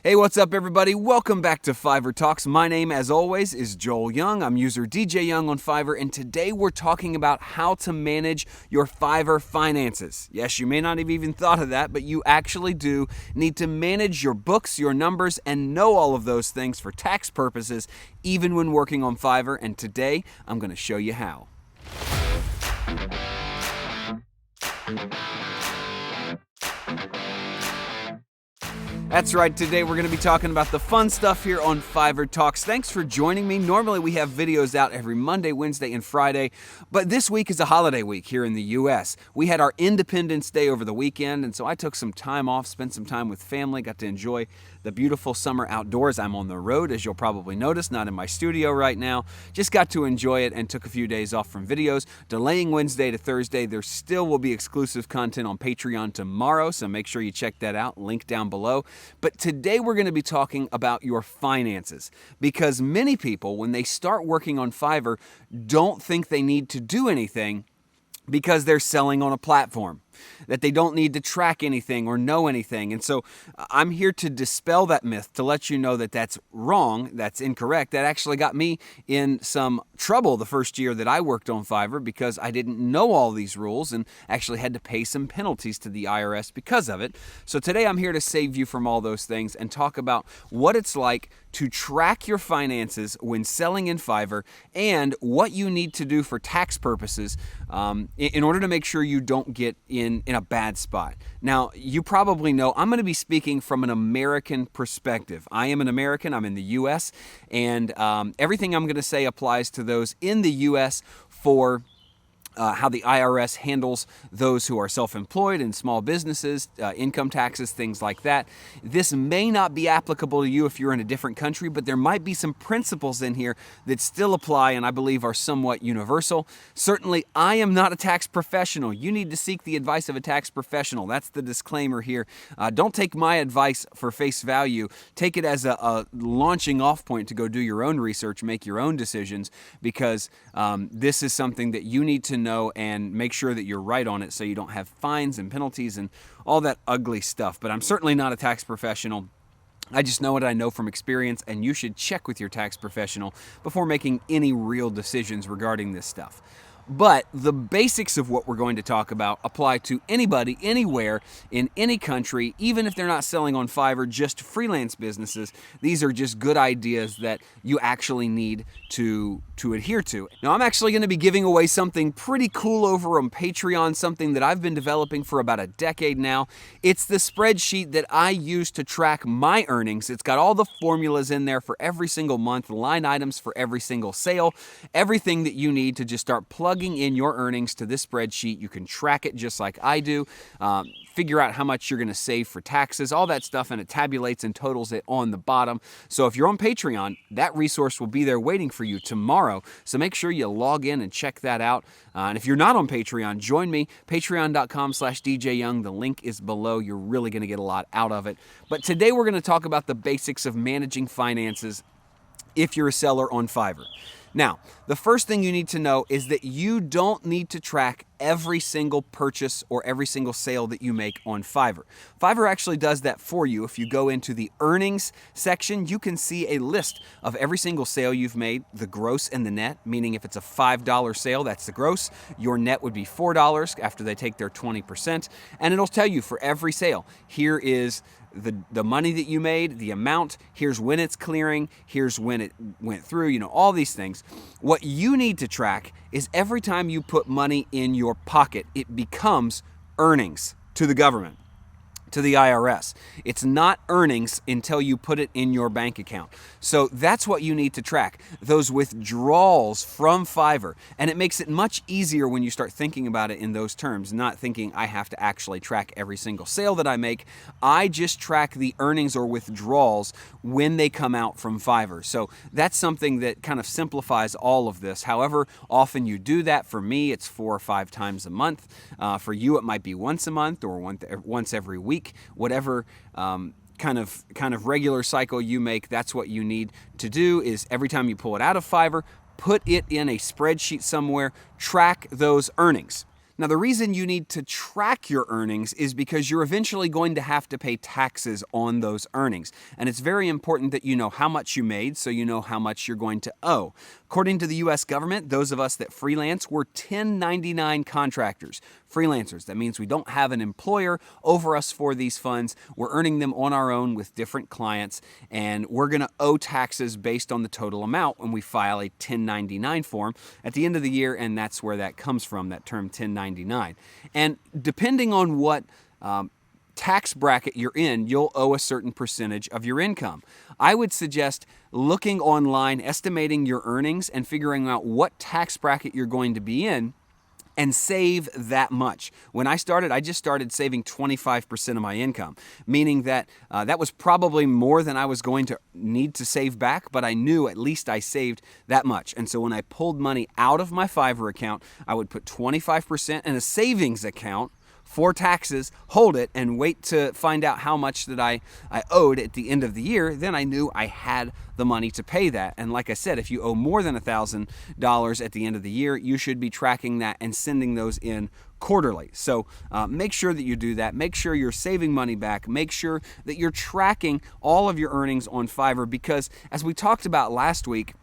Hey, what's up everybody? Welcome back to Fiverr Talks. My name, as always, is Joel Young. I'm user DJ Young on Fiverr, and today we're talking about how to manage your Fiverr finances. Yes, you may not have even thought of that, but you actually do need to manage your books, your numbers, and know all of those things for tax purposes, even when working on Fiverr, and today I'm going to show you how. That's right, today we're going to be talking about the fun stuff here on Fiverr Talks. Thanks for joining me. Normally we have videos out every Monday, Wednesday, and Friday, but this week is a holiday week here in the U.S. We had our Independence Day over the weekend, and so I took some time off, spent some time with family, got to enjoy the beautiful summer outdoors. I'm on the road, as you'll probably notice, not in my studio right now. Just got to enjoy it and took a few days off from videos, delaying Wednesday to Thursday. There still will be exclusive content on Patreon tomorrow, so make sure you check that out, link down below. But today we're going to be talking about your finances, because many people, when they start working on Fiverr, don't think they need to do anything because they're selling on a platform, that they don't need to track anything or know anything. And so I'm here to dispel that myth, to let you know that that's wrong, that's incorrect. That actually got me in some trouble the first year that I worked on Fiverr, because I didn't know all these rules and actually had to pay some penalties to the IRS because of it. So today I'm here to save you from all those things and talk about what it's like to track your finances when selling in Fiverr, and what you need to do for tax purposes in order to make sure you don't get in a bad spot. Now, you probably know I'm going to be speaking from an American perspective. I am an American, I'm in the U.S., and everything I'm going to say applies to those in the U.S. for how the IRS handles those who are self-employed and small businesses, income taxes, things like that. This may not be applicable to you if you're in a different country, but there might be some principles in here that still apply and I believe are somewhat universal. Certainly, I am not a tax professional. You need to seek the advice of a tax professional. That's the disclaimer here. Don't take my advice for face value. Take it as a launching off point to go do your own research, make your own decisions, because this is something that you need to know and make sure that you're right on it so you don't have fines and penalties and all that ugly stuff. But I'm certainly not a tax professional. I just know what I know from experience, and you should check with your tax professional before making any real decisions regarding this stuff. But the basics of what we're going to talk about apply to anybody, anywhere, in any country, even if they're not selling on Fiverr, just freelance businesses. These are just good ideas that you actually need to adhere to. Now, I'm actually going to be giving away something pretty cool over on Patreon, something that I've been developing for about a decade now. It's the spreadsheet that I use to track my earnings. It's got all the formulas in there for every single month, line items for every single sale, everything that you need to just start plugging in your earnings to this spreadsheet. You can track it just like I do, figure out how much you're going to save for taxes, all that stuff, and it tabulates and totals it on the bottom. So if you're on Patreon, that resource will be there waiting for you tomorrow. So make sure you log in and check that out. And if you're not on Patreon, join me, patreon.com/DJ Young. The link is below. You're really going to get a lot out of it. But today we're going to talk about the basics of managing finances if you're a seller on Fiverr. Now, the first thing you need to know is that you don't need to track every single purchase or every single sale that you make on Fiverr. Fiverr actually does that for you. If you go into the earnings section, you can see a list of every single sale you've made, the gross and the net, meaning if it's a $5 sale, that's the gross. Your net would be $4 after they take their 20%. And it'll tell you for every sale, here is the money that you made, the amount, here's when it's clearing, here's when it went through, all these things. What you need to track is every time you put money in your pocket, it becomes earnings to the government, to the IRS. It's not earnings until you put it in your bank account. So that's what you need to track, those withdrawals from Fiverr. And it makes it much easier when you start thinking about it in those terms, not thinking I have to actually track every single sale that I make. I just track the earnings or withdrawals when they come out from Fiverr. So that's something that kind of simplifies all of this. However often you do that, for me, it's 4 or 5 times a month. For you, it might be once a month or once every week, whatever kind of regular cycle you make. That's what you need to do, is every time you pull it out of Fiverr, put it in a spreadsheet somewhere, track those earnings. Now, the reason you need to track your earnings is because you're eventually going to have to pay taxes on those earnings. And it's very important that you know how much you made so you know how much you're going to owe. According to the U.S. government, those of us that freelance, we're 1099 contractors. Freelancers, that means we don't have an employer over us for these funds. We're earning them on our own with different clients, and we're going to owe taxes based on the total amount when we file a 1099 form at the end of the year, and that's where that comes from, that term 1099. And depending on what tax bracket you're in, you'll owe a certain percentage of your income. I would suggest looking online, estimating your earnings, and figuring out what tax bracket you're going to be in, and save that much. When I started, I just started saving 25% of my income, meaning that that was probably more than I was going to need to save back, but I knew at least I saved that much. And so when I pulled money out of my Fiverr account, I would put 25% in a savings account for taxes, hold it, and wait to find out how much that I owed at the end of the year. Then I knew I had the money to pay that. And like I said, if you owe more than $1,000 at the end of the year, you should be tracking that and sending those in quarterly. So make sure that you do that. Make sure you're saving money back. Make sure that you're tracking all of your earnings on Fiverr, because as we talked about last week,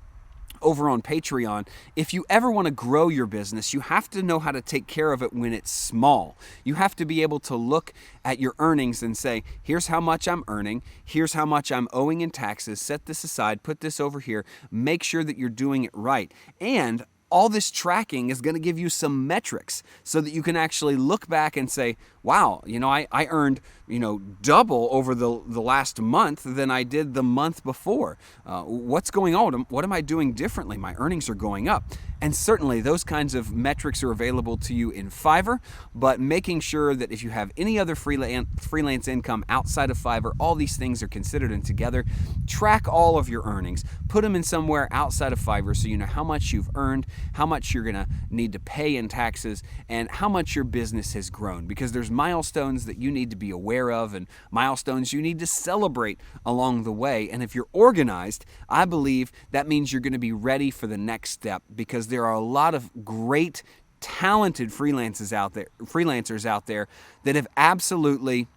over on Patreon, if you ever want to grow your business, you have to know how to take care of it when it's small. You have to be able to look at your earnings and say, here's how much I'm earning, here's how much I'm owing in taxes, set this aside, put this over here, make sure that you're doing it right. And all this tracking is going to give you some metrics so that you can actually look back and say, wow, I earned, double over the last month than I did the month before. What's going on? What am I doing differently? My earnings are going up. And certainly those kinds of metrics are available to you in Fiverr, but making sure that if you have any other freelance income outside of Fiverr, all these things are considered and together. Track all of your earnings. Put them in somewhere outside of Fiverr so you know how much you've earned, how much you're going to need to pay in taxes, and how much your business has grown, because there's milestones that you need to be aware of and milestones you need to celebrate along the way. And if you're organized, I believe that means you're going to be ready for the next step, because there are a lot of great, talented freelancers out there that have absolutely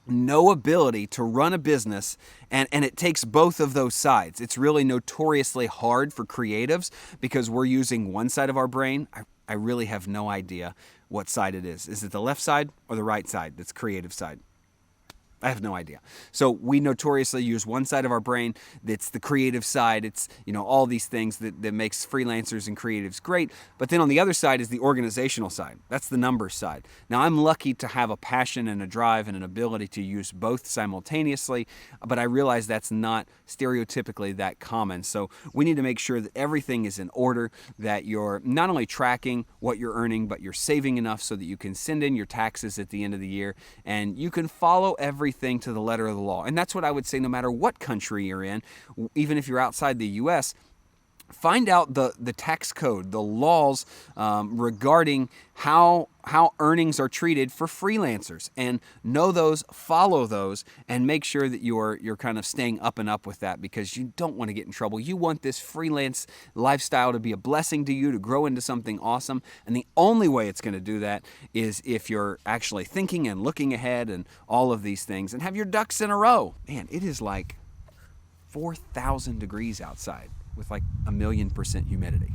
no ability to run a business, and it takes both of those sides. It's really notoriously hard for creatives because we're using one side of our brain. I really have no idea what side it is. Is it the left side or the right side that's creative side? I have no idea. So we notoriously use one side of our brain that's the creative side. It's, all these things that makes freelancers and creatives great. But then on the other side is the organizational side. That's the numbers side. Now, I'm lucky to have a passion and a drive and an ability to use both simultaneously, but I realize that's not stereotypically that common. So we need to make sure that everything is in order, that you're not only tracking what you're earning, but you're saving enough so that you can send in your taxes at the end of the year, and you can follow everything to the letter of the law. And that's what I would say no matter what country you're in, even if you're outside the U.S., find out the tax code, the laws regarding how earnings are treated for freelancers, and know those, follow those, and make sure that you're kind of staying up and up with that, because you don't want to get in trouble. You want this freelance lifestyle to be a blessing to you, to grow into something awesome, and the only way it's going to do that is if you're actually thinking and looking ahead and all of these things, and have your ducks in a row. Man, it is like 4,000 degrees outside with like 1,000,000% humidity.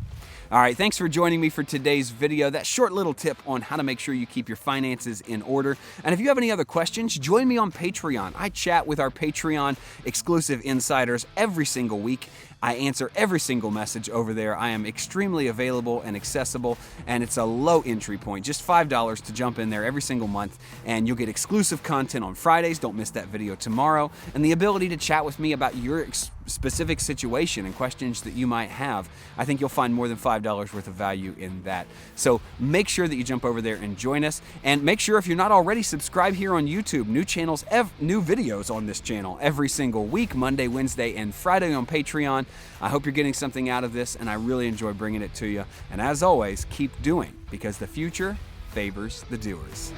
All right, thanks for joining me for today's video. That short little tip on how to make sure you keep your finances in order. And if you have any other questions, join me on Patreon. I chat with our Patreon exclusive insiders every single week. I answer every single message over there. I am extremely available and accessible, and it's a low entry point, just $5 to jump in there every single month, and you'll get exclusive content on Fridays. Don't miss that video tomorrow, and the ability to chat with me about your specific situation and questions that you might have. I think you'll find more than $5 worth of value in that. So make sure that you jump over there and join us, and make sure if you're not already, subscribe here on YouTube. New videos on this channel every single week, Monday, Wednesday, and Friday on Patreon. I hope you're getting something out of this, and I really enjoy bringing it to you. And as always, keep doing, because the future favors the doers.